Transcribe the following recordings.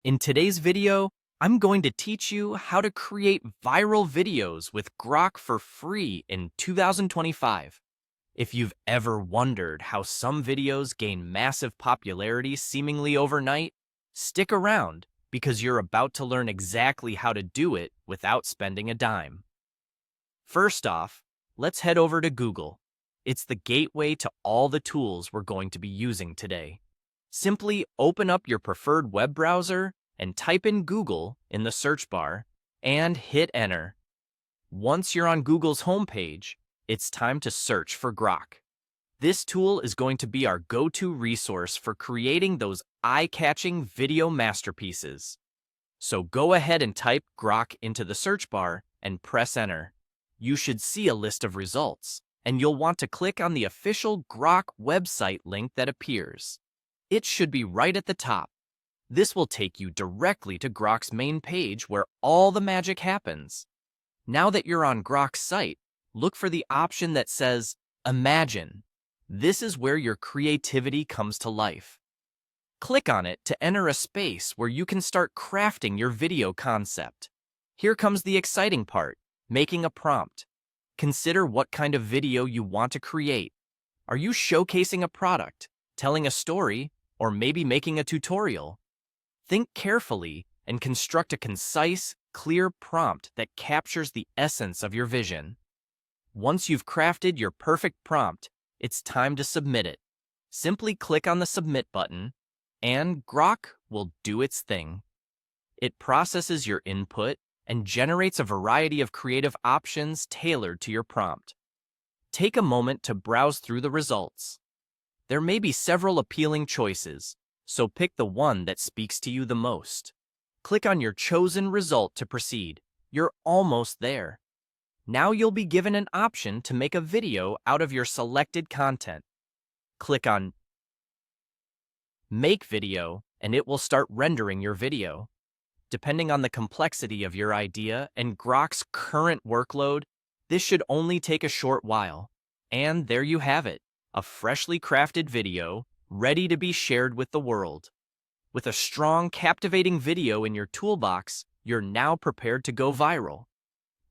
In today's video, I'm going to teach you how to create viral videos with Grok for free in 2025. If you've ever wondered how some videos gain massive popularity seemingly overnight, stick around because you're about to learn exactly how to do it without spending a dime. First off, let's head over to Google. It's the gateway to all the tools we're going to be using today. Simply open up your preferred web browser and type in Google in the search bar and hit enter. Once you're on Google's homepage, it's time to search for Grok. This tool is going to be our go-to resource for creating those eye-catching video masterpieces. So go ahead and type Grok into the search bar and press enter. You should see a list of results, and you'll want to click on the official Grok website link that appears. It should be right at the top. This will take you directly to Grok's main page where all the magic happens. Now that you're on Grok's site, look for the option that says Imagine. This is where your creativity comes to life. Click on it to enter a space where you can start crafting your video concept. Here comes the exciting part, making a prompt. Consider what kind of video you want to create. Are you showcasing a product, telling a story, or maybe making a tutorial? Think carefully and construct a concise, clear prompt that captures the essence of your vision. Once you've crafted your perfect prompt, it's time to submit it. Simply click on the Submit button, and Grok will do its thing. It processes your input and generates a variety of creative options tailored to your prompt. Take a moment to browse through the results. There may be several appealing choices, so pick the one that speaks to you the most. Click on your chosen result to proceed. You're almost there. Now you'll be given an option to make a video out of your selected content. Click on Make Video, and it will start rendering your video. Depending on the complexity of your idea and Grok's current workload, this should only take a short while. And there you have it, a freshly crafted video ready to be shared with the world. With a strong, captivating video in your toolbox, you're now prepared to go viral.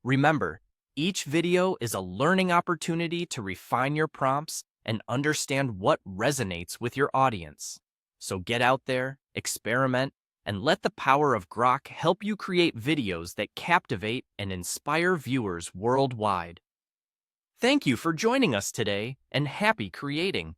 Remember, each video is a learning opportunity to refine your prompts and understand what resonates with your audience. So get out there, experiment, and let the power of Grok help you create videos that captivate and inspire viewers worldwide. Thank you for joining us today, and happy creating!